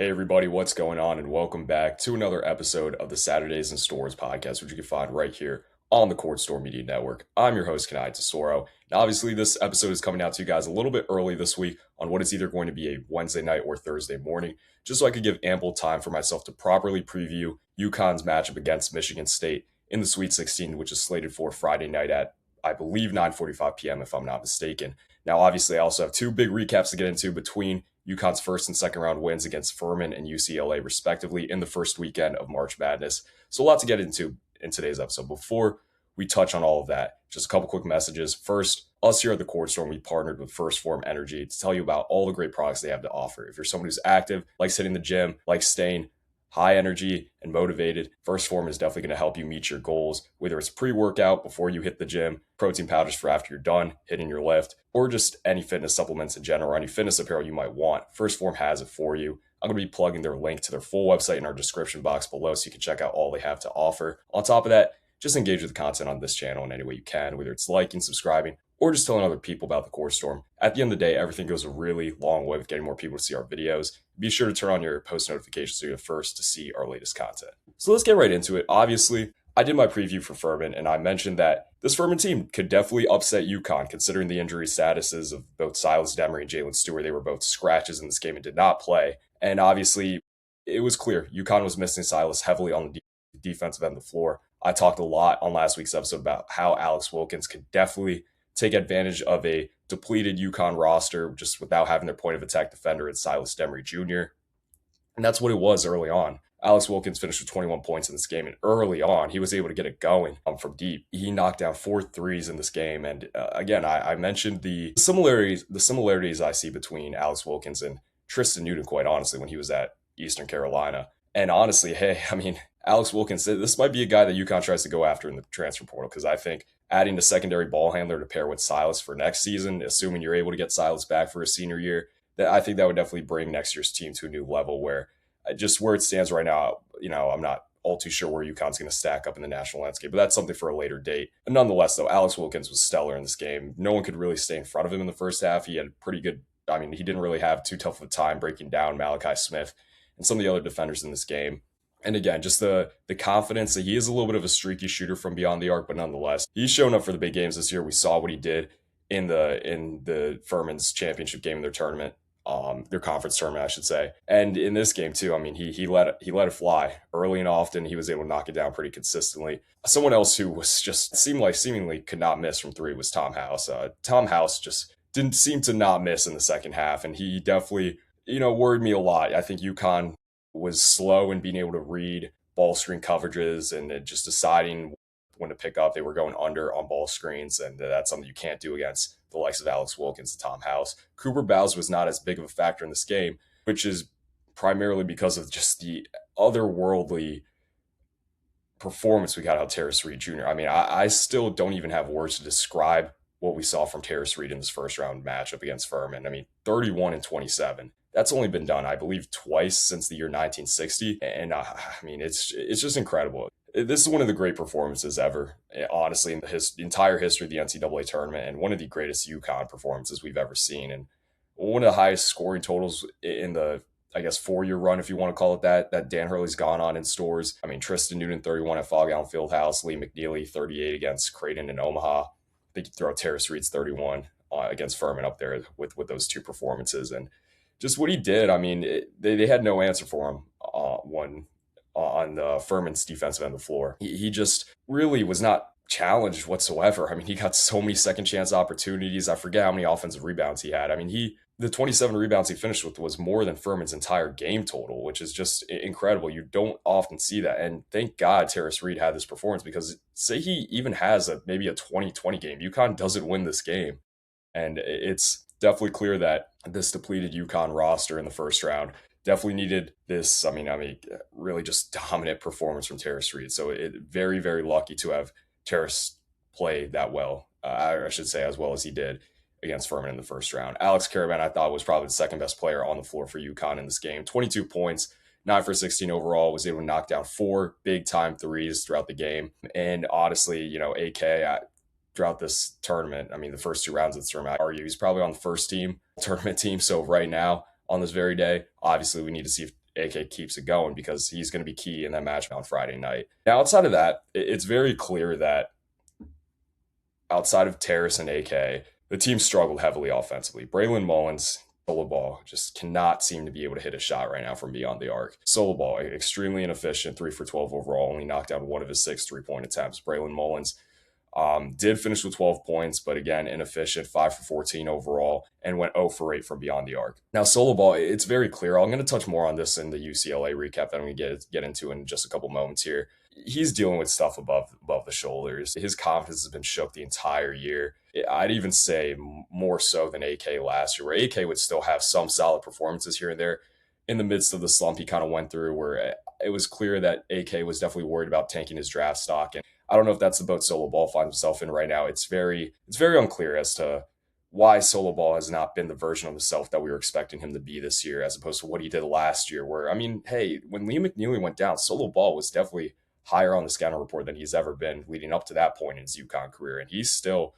Hey everybody, what's going on? And welcome back to another episode of the Saturdays in Stores podcast, which you can find right here on the Court Store Media Network. I'm your host, Kanaye. Now, obviously, this episode is coming out to you guys a little bit early this week on what is either going to be a Wednesday night or Thursday morning, just so I could give ample time for myself to properly preview UConn's matchup against Michigan State in the Sweet 16, which is slated for Friday night at, I believe, 9:45 p.m. if I'm not mistaken. Now, obviously, I also have two big recaps to get into between UConn's first and second round wins against Furman and UCLA, respectively, in the first weekend of March Madness. So, a lot to get into in today's episode. Before we touch on all of that, just a couple quick messages. First, us here at the Court Store, we partnered with Phorm Energy to tell you about all the great products they have to offer. If you're someone who's active, likes hitting the gym, likes staying high energy and motivated, Phorm is definitely going to help you meet your goals, whether it's pre-workout before you hit the gym, protein powders for after you're done hitting your lift, or just any fitness supplements in general, or any fitness apparel you might want. Phorm has it for you. I'm going to be plugging their link to their full website in our description box below so you can check out all they have to offer. On top of that, just engage with the content on this channel in any way you can, whether it's liking, subscribing, or just telling other people about the Court Storm. At the end of the day, everything goes a really long way with getting more people to see our videos. Be sure to turn on your post notifications so you're the first to see our latest content. So let's get right into it. Obviously, I did my preview for Furman, and I mentioned that this Furman team could definitely upset UConn, considering the injury statuses of both Silas Demery and Jalen Stewart. They were both scratches in this game and did not play. And obviously, it was clear UConn was missing Silas heavily on the defensive end of the floor. I talked a lot on last week's episode about how Alex Wilkins could definitely take advantage of a depleted UConn roster just without having their point of attack defender at Silas Demery Jr. And that's what it was early on. Alex Wilkins finished with 21 points in this game, and early on, he was able to get it going from deep. He knocked down 4 threes in this game, and again, I mentioned the similarities I see between Alex Wilkins and Tristan Newton, quite honestly, when he was at Eastern Carolina. And honestly, Alex Wilkins, this might be a guy that UConn tries to go after in the transfer portal, because I think adding a secondary ball handler to pair with Silas for next season, assuming you're able to get Silas back for his senior year, that I think that would definitely bring next year's team to a new level where just where it stands right now, I'm not all too sure where UConn's going to stack up in the national landscape, but that's something for a later date. And nonetheless, though, Alex Wilkins was stellar in this game. No one could really stay in front of him in the first half. He had pretty good, he didn't really have too tough of a time breaking down Malachi Smith and some of the other defenders in this game. And again, just the confidence that he is a little bit of a streaky shooter from beyond the arc, but nonetheless, he's shown up for the big games this year. We saw what he did in the Furman's championship game in their tournament, their conference tournament, I should say. And in this game too, he let it fly early and often. He was able to knock it down pretty consistently. Someone else who was just seemingly could not miss from three was Tom House. Tom House just didn't seem to not miss in the second half, and he definitely, worried me a lot. I think UConn was slow in being able to read ball screen coverages and just deciding when to pick up. They were going under on ball screens, and that's something you can't do against the likes of Alex Wilkins and Tom House. Cooper Bowes was not as big of a factor in this game, which is primarily because of just the otherworldly performance we got out of Terrace Reed Jr. I still don't even have words to describe what we saw from Terrace Reed in this first round matchup against Furman. 31 and 27. That's only been done, I believe, twice since the year 1960. And it's just incredible. This is one of the great performances ever, honestly, in the entire history of the NCAA tournament, and one of the greatest UConn performances we've ever seen. And one of the highest scoring totals in the, 4-year run, if you want to call it that Dan Hurley's gone on in Stores. Tristan Newton, 31 at Fog Allen Fieldhouse, Lee McNeely, 38 against Creighton and Omaha. I think you throw Terrace Reed's 31 against Furman up there with those two performances. And just what he did, they had no answer for him on Furman's defensive end of the floor. He just really was not challenged whatsoever. He got so many second chance opportunities. I forget how many offensive rebounds he had. The 27 rebounds he finished with was more than Furman's entire game total, which is just incredible. You don't often see that. And thank God Terrace Reed had this performance, because say he even has maybe a 20-20 game, UConn doesn't win this game. And it's definitely clear that this depleted UConn roster in the first round definitely needed this, really just dominant performance from Terrace Reed. So very, very lucky to have Terrace play that well, I should say, as well as he did against Furman in the first round. Alex Caravan, I thought, was probably the second best player on the floor for UConn in this game. 22 points, 9 for 16 overall, was able to knock down 4 big-time threes throughout the game. And honestly, AK, throughout this tournament, the first 2 rounds of this tournament, I argue he's probably on the first team, tournament team. So right now, on this very day, obviously we need to see if AK keeps it going, because he's going to be key in that match on Friday night. Now, outside of that, it's very clear that outside of Terrace and AK, the team struggled heavily offensively. Braylon Mullins, solo ball, just cannot seem to be able to hit a shot right now from beyond the arc. Solo ball, extremely inefficient, 3 for 12 overall, only knocked down 1 of his 6 3-point attempts. Braylon Mullins did finish with 12 points, but again, inefficient, 5 for 14 overall, and went 0 for 8 from beyond the arc. Now, solo ball, it's very clear. I'm going to touch more on this in the UCLA recap that I'm going to get into in just a couple moments here. He's dealing with stuff above the shoulders. His confidence has been shook the entire year. I'd even say more so than AK last year, where AK would still have some solid performances here and there. In the midst of the slump he kind of went through, where it was clear that AK was definitely worried about tanking his draft stock. And I don't know if that's the boat Solo Ball finds himself in right now. It's very unclear as to why Solo Ball has not been the version of himself that we were expecting him to be this year, as opposed to what he did last year, where, I mean, hey, when Liam McNeely went down, Solo Ball was definitely higher on the scouting report than he's ever been leading up to that point in his UConn career. And he's still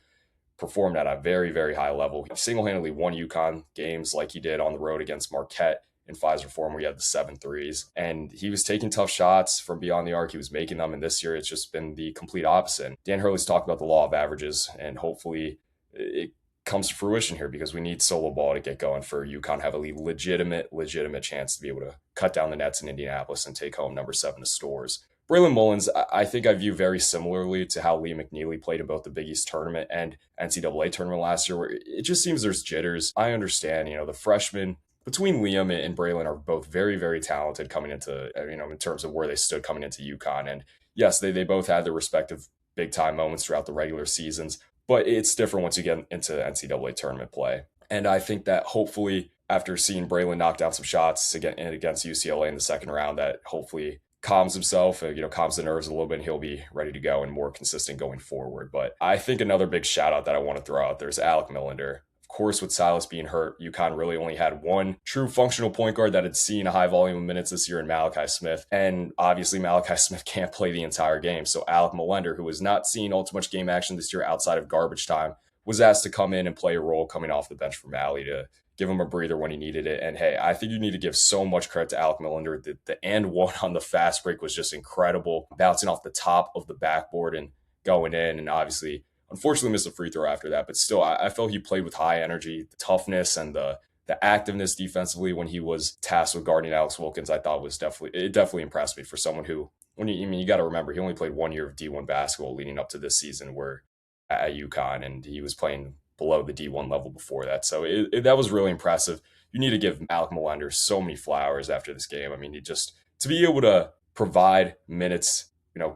performed at a very, very high level. He single-handedly won UConn games like he did on the road against Marquette in Phorm, where he had the 7 threes. And he was taking tough shots from beyond the arc. He was making them. And this year, it's just been the complete opposite. And Dan Hurley's talked about the law of averages, and hopefully it comes to fruition here, because we need Solo Ball to get going for UConn to have a legitimate chance to be able to cut down the nets in Indianapolis and take home number 7 to STORRS. Braylon Mullins, I think I view very similarly to how Liam McNeely played in both the Big East tournament and NCAA tournament last year, where it just seems there's jitters. I understand, the freshmen between Liam and Braylon are both very, very talented coming into, in terms of where they stood coming into UConn. And yes, they both had their respective big time moments throughout the regular seasons, but it's different once you get into NCAA tournament play. And I think that hopefully, after seeing Braylon knock down some shots against UCLA in the second round, that hopefully calms himself, calms the nerves a little bit, and he'll be ready to go and more consistent going forward. But I think another big shout out that I want to throw out there is Alec Millender. Of course, with Silas being hurt, UConn really only had one true functional point guard that had seen a high volume of minutes this year in Malachi Smith. And obviously, Malachi Smith can't play the entire game. So Alec Millender, who has not seen all too much game action this year outside of garbage time, was asked to come in and play a role coming off the bench for Mally to give him a breather when he needed it. And hey, I think you need to give so much credit to Alec Millender. The and one on the fast break was just incredible, bouncing off the top of the backboard and going in. And obviously, unfortunately, missed a free throw after that. But still, I felt he played with high energy. The toughness and the activeness defensively when he was tasked with guarding Alex Wilkins, I thought it definitely impressed me for someone who, you got to remember, he only played 1 year of D1 basketball leading up to this season, where at UConn, and he was playing below the D1 level before that. So that was really impressive. You need to give Alec Millender so many flowers after this game. I mean, to be able to provide minutes,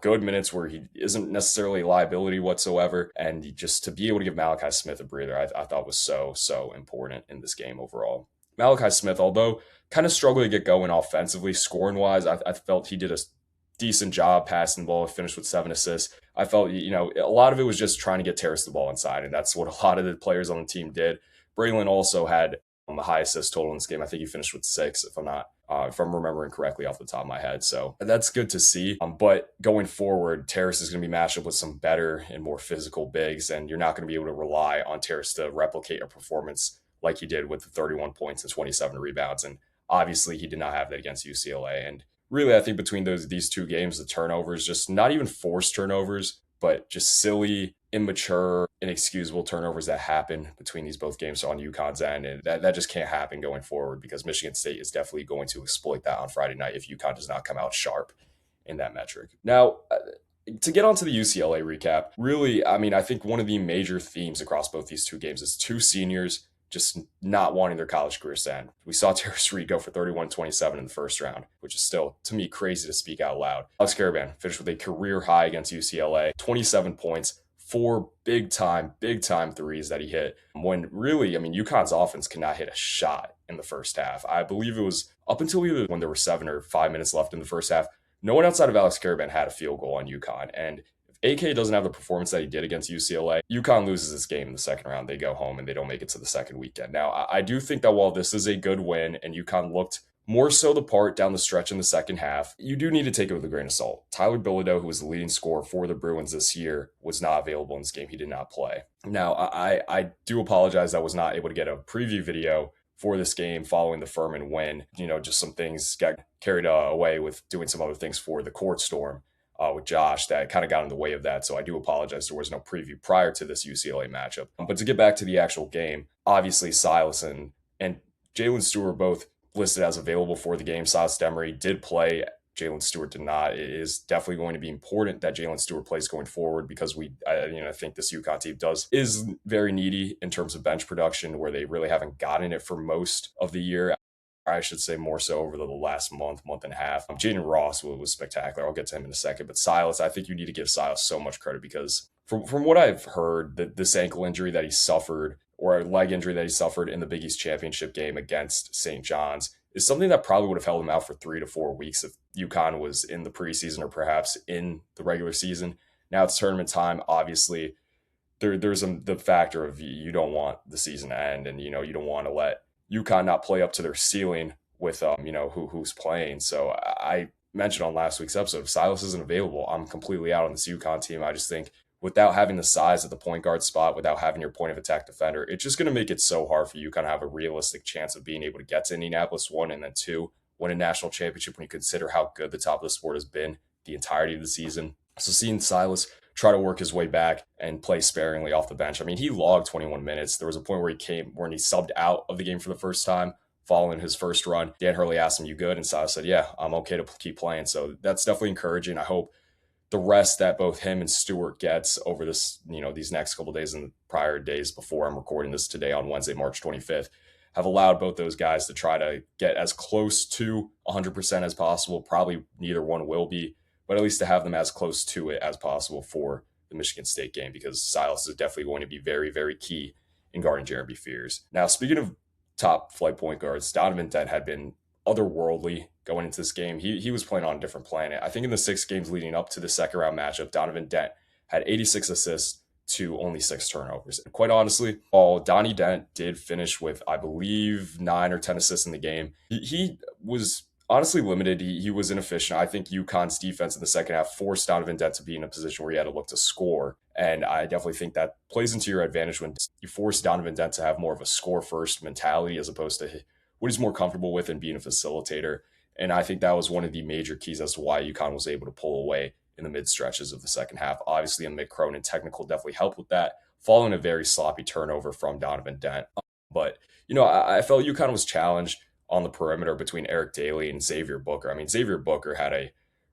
good minutes where he isn't necessarily a liability whatsoever, and just to be able to give Malachi Smith a breather, I thought was so important in this game overall. Malachi Smith, although kind of struggled to get going offensively, scoring-wise, I felt he did a decent job passing the ball, finished with 7 assists. I felt, a lot of it was just trying to get Terrace the ball inside, and that's what a lot of the players on the team did. Braylon also had the high assist total in this game. I think he finished with 6, if I'm remembering correctly off the top of my head. So that's good to see. But going forward, Terrace is going to be matched up with some better and more physical bigs, and you're not going to be able to rely on Terrace to replicate a performance like he did with the 31 points and 27 rebounds. And obviously, he did not have that against UCLA. And really, I think between these two games, the turnovers, just not even forced turnovers, but just silly, immature, inexcusable turnovers that happen between these both games on UConn's end. And that just can't happen going forward, because Michigan State is definitely going to exploit that on Friday night if UConn does not come out sharp in that metric. Now, to get onto the UCLA recap, really, I think one of the major themes across both these two games is two seniors just not wanting their college careers to end. We saw Terrace Reed go for 31-27 in the first round, which is still, to me, crazy to speak out loud. Alex Karaban finished with a career high against UCLA, 27 points, 4 big time threes that he hit. When really, UConn's offense could not hit a shot in the first half. I believe it was up until either when there were 7 or 5 minutes left in the first half, no one outside of Alex Karaban had a field goal on UConn. And AK doesn't have the performance that he did against UCLA, UConn loses this game in the second round. They go home and they don't make it to the second weekend. Now, I do think that while this is a good win and UConn looked more so the part down the stretch in the second half, you do need to take it with a grain of salt. Tyler Bilodeau, who was the leading scorer for the Bruins this year, was not available in this game. He did not play. Now, I do apologize I was not able to get a preview video for this game following the Furman win. Just some things got carried away with doing some other things for the court storm with Josh that kind of got in the way of that. So I do apologize. There was no preview prior to this UCLA matchup. But to get back to the actual game, obviously Silas and Jalen Stewart both listed as available for the game. Silas Demery did play. Jalen Stewart did not. It is definitely going to be important that Jalen Stewart plays going forward because I think this UConn team is very needy in terms of bench production, where they really haven't gotten it for most of the year. I should say more so over the last month and a half. Jaden Ross was spectacular. I'll get to him in a second. But Silas, I think you need to give Silas so much credit because from what I've heard, this ankle injury that he suffered or a leg injury that he suffered in the Big East championship game against St. John's is something that probably would have held him out for 3 to 4 weeks if UConn was in the preseason or perhaps in the regular season. Now it's tournament time. Obviously, there's the factor of you don't want the season to end, and you don't want to let UConn not play up to their ceiling with who's playing. So I mentioned on last week's episode, if Silas isn't available, I'm completely out on this UConn team. I just think without having the size at the point guard spot, without having your point of attack defender, it's just going to make it so hard for you kind of have a realistic chance of being able to get to Indianapolis, 1, and then 2, win a national championship when you consider how good the top of the sport has been the entirety of the season. So seeing Silas try to work his way back and play sparingly off the bench. I mean, he logged 21 minutes. There was a point where he subbed out of the game for the first time following his first run. Dan Hurley asked him, "You good?" And Silas said, "Yeah, I'm okay to keep playing." So that's definitely encouraging. I hope the rest that both him and Stewart gets over this, these next couple of days and the prior days before I'm recording this today on Wednesday, March 25th, have allowed both those guys to try to get as close to 100% as possible. Probably neither one will be, but at least to have them as close to it as possible for the Michigan State game, because Silas is definitely going to be very, very key in guarding Jeremy Fears. Now, speaking of top flight point guards, Donovan Dent had been otherworldly going into this game. He was playing on a different planet. I think in the 6 games leading up to the second round matchup, Donovan Dent had 86 assists to only 6 turnovers. And quite honestly, while Donnie Dent did finish with, I believe, 9 or 10 assists in the game, he was honestly limited. He was inefficient. I think UConn's defense in the second half forced Donovan Dent to be in a position where he had to look to score. And I definitely think that plays into your advantage when you force Donovan Dent to have more of a score-first mentality as opposed to what he's more comfortable with and being a facilitator. And I think that was one of the major keys as to why UConn was able to pull away in the mid-stretches of the second half. Obviously, a Mick Cronin technical definitely helped with that, following a very sloppy turnover from Donovan Dent. But, I felt UConn was challenged on the perimeter between Eric Daly and Xavier Booker. I mean, Xavier Booker had a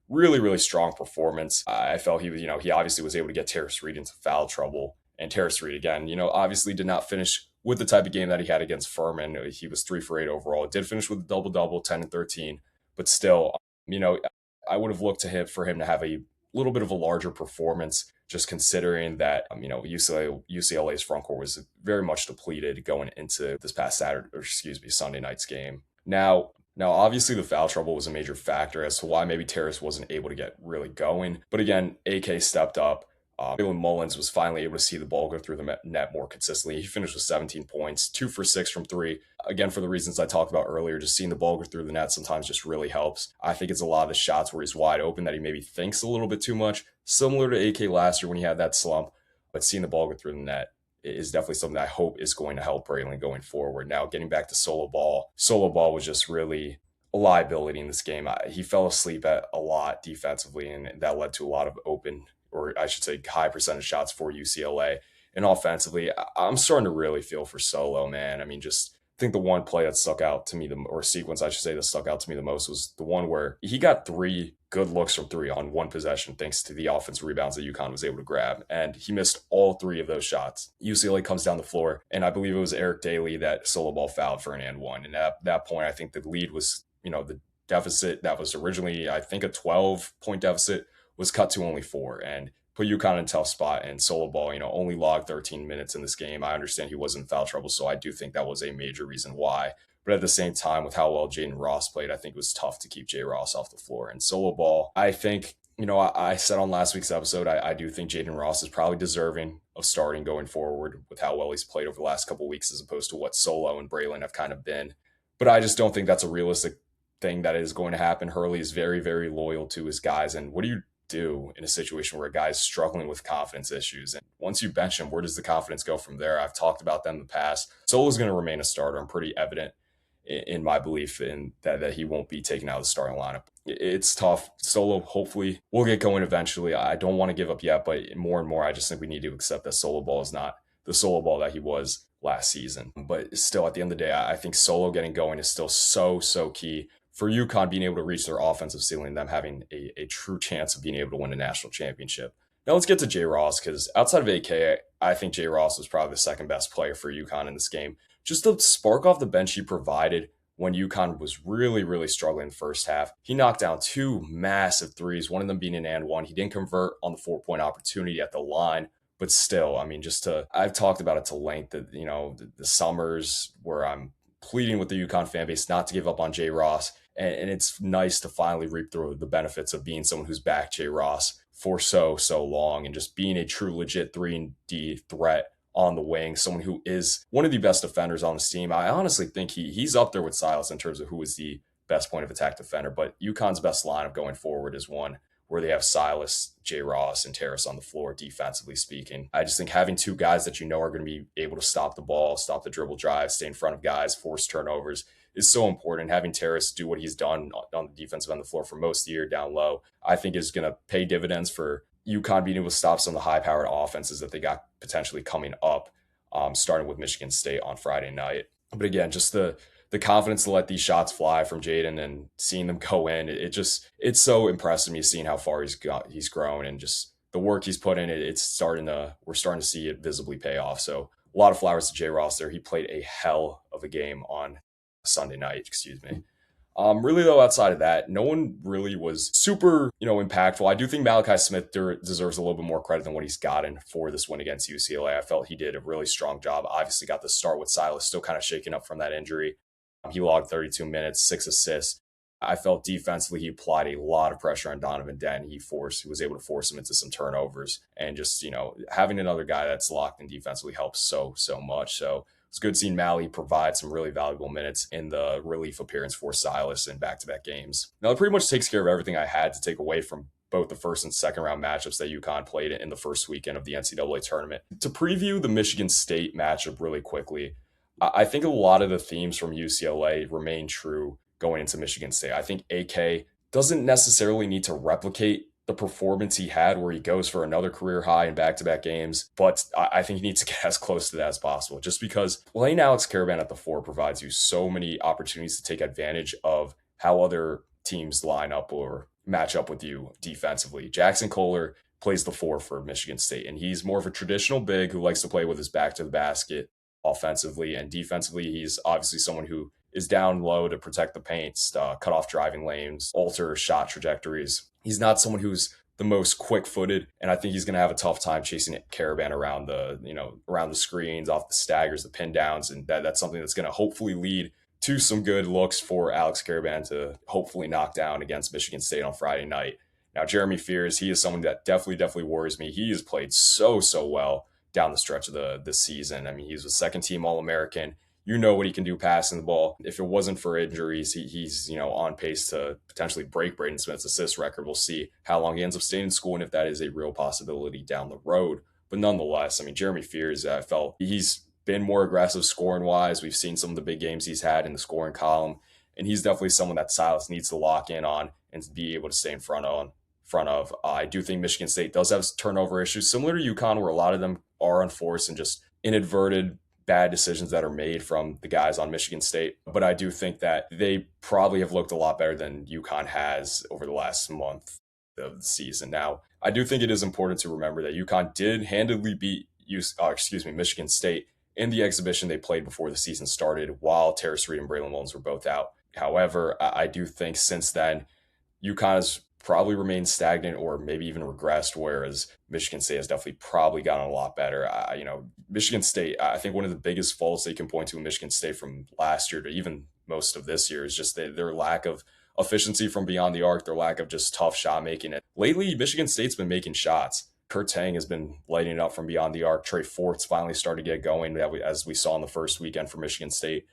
really, really strong performance. I felt he obviously was able to get Terrace Reed into foul trouble. And Terrace Reed, again, obviously did not finish with the type of game that he had against Furman. He was 3 for 8 overall. It did finish with a double-double, 10 and 13. But still, I would have looked to him for him to have a little bit of a larger performance, just considering that, UCLA's front court was very much depleted going into this past Sunday night's game. Now, obviously, the foul trouble was a major factor as to why maybe Terrace wasn't able to get really going. But again, AK stepped up. Jalen Mullins was finally able to see the ball go through the net more consistently. He finished with 17 points, 2 for 6 from 3. Again, for the reasons I talked about earlier, just seeing the ball go through the net sometimes just really helps. I think it's a lot of the shots where he's wide open that he maybe thinks a little bit too much, similar to AK last year when he had that slump. But seeing the ball go through the net is definitely something that I hope is going to help Braylon going forward. Now, getting back to Solo Ball was just really a liability in this game. He fell asleep at a lot defensively, and that led to a lot of open, or I should say high percentage shots for UCLA. And offensively, I'm starting to really feel for Solo, man. I mean, just I think the one play that stuck out to me, sequence I should say that stuck out to me the most, was the one where he got 3 good looks from 3 on one possession thanks to the offensive rebounds that UConn was able to grab. And he missed all 3 of those shots. UCLA comes down the floor, and I believe it was Eric Daly that Solo Ball fouled for an and one. And at that point, I think the lead was, the deficit that was originally, I think, a 12-point deficit was cut to only 4. And put UConn in a tough spot, and Solo Ball, only logged 13 minutes in this game. I understand he was in foul trouble, so I do think that was a major reason why. But at the same time, with how well Jaden Ross played, I think it was tough to keep Jay Ross off the floor. And Solo Ball, I think, I said on last week's episode, I do think Jaden Ross is probably deserving of starting going forward with how well he's played over the last couple of weeks as opposed to what Solo and Braylon have kind of been. But I just don't think that's a realistic thing that is going to happen. Hurley is very, very loyal to his guys. And what do you do in a situation where a guy is struggling with confidence issues? And once you bench him, where does the confidence go from there? I've talked about them in the past. Solo's going to remain a starter. I'm pretty evident in my belief in that he won't be taken out of the starting lineup. It's tough. Solo, hopefully, will get going eventually. I don't want to give up yet, but more and more, I just think we need to accept that Solo ball is not the Solo ball that he was last season. But still, at the end of the day, I think Solo getting going is still so key for UConn being able to reach their offensive ceiling, them having a true chance of being able to win a national championship. Now let's get to Jay Ross, because outside of AK, I think Jay Ross was probably the second best player for UConn in this game. Just the spark off the bench he provided when UConn was really struggling in the first half. He knocked down two massive threes, one of them being an and one. He didn't convert on the 4-point opportunity at the line, but still, I mean, I've talked about it to length that, the summers where I'm pleading with the UConn fan base not to give up on Jay Ross. And it's nice to finally reap through the benefits of being someone who's backed Jay Ross for so long and just being a true legit 3-and-D threat on the wing, someone who is one of the best defenders on the team. I honestly think he's up there with Silas in terms of who is the best point of attack defender, but UConn's best lineup going forward is one where they have Silas, Jay Ross, and Terrace on the floor, defensively speaking. I just think having two guys that are going to be able to stop the ball, stop the dribble drive, stay in front of guys, force turnovers is so important. Having Terrace do what he's done on the defensive end of the floor for most of the year down low, I think is going to pay dividends for UConn being able to stop some of the high-powered offenses that they got potentially coming up, starting with Michigan State on Friday night. But again, just the confidence to let these shots fly from Jaden and seeing them go in, it's so impressive me seeing how far he's grown, and just the work he's put in. We're starting to see it visibly pay off. So a lot of flowers to Jay Ross there. He played a hell of a game on Sunday night, Really, though, outside of that, no one really was super, impactful. I do think Malachi Smith deserves a little bit more credit than what he's gotten for this win against UCLA. I felt he did a really strong job. Obviously got the start with Silas still kind of shaking up from that injury. He logged 32 minutes, 6 assists. I felt defensively he applied a lot of pressure on Donovan Dent. He was able to force him into some turnovers. And just, having another guy that's locked in defensively helps so much. So it's good seeing Mally provide some really valuable minutes in the relief appearance for Silas in back-to-back games. Now, it pretty much takes care of everything I had to take away from both the first and second round matchups that UConn played in the first weekend of the NCAA tournament. To preview the Michigan State matchup really quickly, I think a lot of the themes from UCLA remain true going into Michigan State. I think AK doesn't necessarily need to replicate the performance he had where he goes for another career high in back-to-back games, but I think he needs to get as close to that as possible, just because playing Alex Karaban at the 4 provides you so many opportunities to take advantage of how other teams line up or match up with you defensively. Jackson Kohler plays the 4 for Michigan State, and he's more of a traditional big who likes to play with his back to the basket offensively, and defensively he's obviously someone who is down low to protect the paint, cut off driving lanes, alter shot trajectories. He's not someone who's the most quick-footed, and I think he's going to have a tough time chasing Karaban around the screens, off the staggers, the pin downs, and that's something that's going to hopefully lead to some good looks for Alex Karaban to hopefully knock down against Michigan State on Friday night. Now, Jeremy Fears, he is someone that definitely worries me. He has played so well down the stretch of this season. I mean, he's a second-team All-American. You know what he can do passing the ball. If it wasn't for injuries, he's on pace to potentially break Braden Smith's assist record. We'll see how long he ends up staying in school and if that is a real possibility down the road. But nonetheless, I mean, Jeremy Fears, I felt he's been more aggressive scoring-wise. We've seen some of the big games he's had in the scoring column, and he's definitely someone that Silas needs to lock in on and be able to stay in front of. I do think Michigan State does have turnover issues, similar to UConn, where a lot of them are unforced and just inadvertent bad decisions that are made from the guys on Michigan State. But I do think that they probably have looked a lot better than UConn has over the last month of the season. Now, I do think it is important to remember that UConn did handily beat Michigan State in the exhibition they played before the season started, while Terrace Reed and Braylon Williams were both out. However, I do think since then, UConn has probably remained stagnant or maybe even regressed, whereas Michigan State has definitely probably gotten a lot better. Michigan State, I think one of the biggest faults they can point to in Michigan State from last year to even most of this year is just their lack of efficiency from beyond the arc, their lack of just tough shot making. Lately, Michigan State's been making shots. Kurt Tang has been lighting it up from beyond the arc. Trey Fort's finally started to get going, as we saw in the first weekend for Michigan State.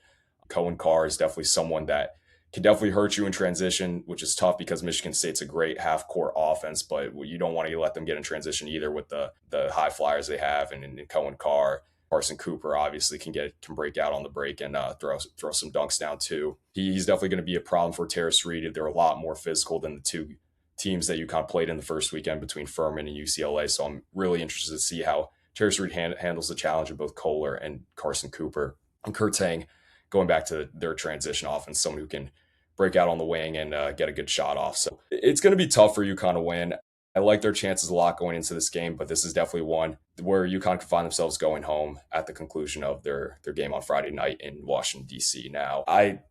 Cohen Carr is definitely someone that can definitely hurt you in transition, which is tough because Michigan State's a great half-court offense, but you don't want to let them get in transition either with the high flyers they have and Cohen Carr. Carson Cooper obviously can break out on the break and throw some dunks down too. He's definitely going to be a problem for Terrace Reed. They're a lot more physical than the two teams that UConn played in the first weekend between Furman and UCLA. So I'm really interested to see how Terrace Reed handles the challenge of both Kohler and Carson Cooper. And Kurt Tang, going back to their transition offense, someone who can break out on the wing and get a good shot off. So it's going to be tough for UConn to win. I like their chances a lot going into this game, but this is definitely one where UConn can find themselves going home at the conclusion of their game on Friday night in Washington, D.C. Now,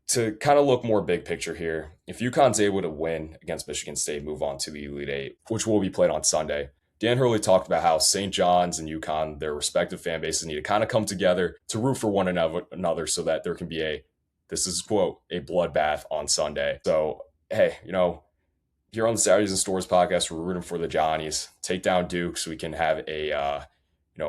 to kind of look more big picture here, if UConn's able to win against Michigan State, move on to the Elite Eight, which will be played on Sunday, Dan Hurley talked about how St. John's and UConn, their respective fan bases, need to kind of come together to root for one another so that there can be this is quote, a bloodbath on Sunday. So, hey, here on the Saturdays and Stores podcast, we're rooting for the Johnnies. Take down Duke so we can have a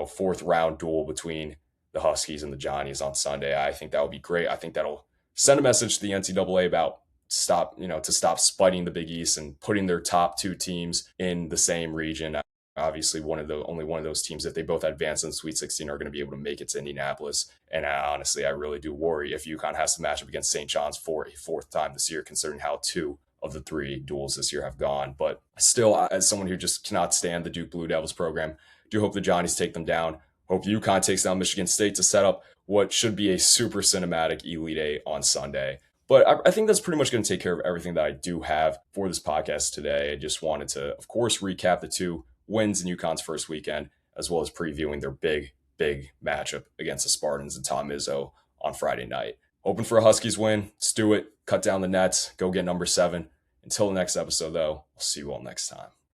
fourth round duel between the Huskies and the Johnnies on Sunday. I think that would be great. I think that'll send a message to the NCAA about to stop splitting the Big East and putting their top two teams in the same region. Obviously, only one of those teams, if they both advance in the Sweet 16, are going to be able to make it to Indianapolis. And honestly, I really do worry if UConn has to match up against St. John's for a fourth time this year, considering how two of the three duels this year have gone. But still, as someone who just cannot stand the Duke Blue Devils program, do hope the Johnnies take them down. Hope UConn takes down Michigan State to set up what should be a super cinematic Elite Eight on Sunday. But I think that's pretty much going to take care of everything that I do have for this podcast today. I just wanted to, of course, recap the two wins in UConn's first weekend, as well as previewing their big matchup against the Spartans and Tom Izzo on Friday night. Hoping for a Huskies win. Let's do it. Cut down the nets. Go get number 7. Until the next episode, though, I'll see you all next time.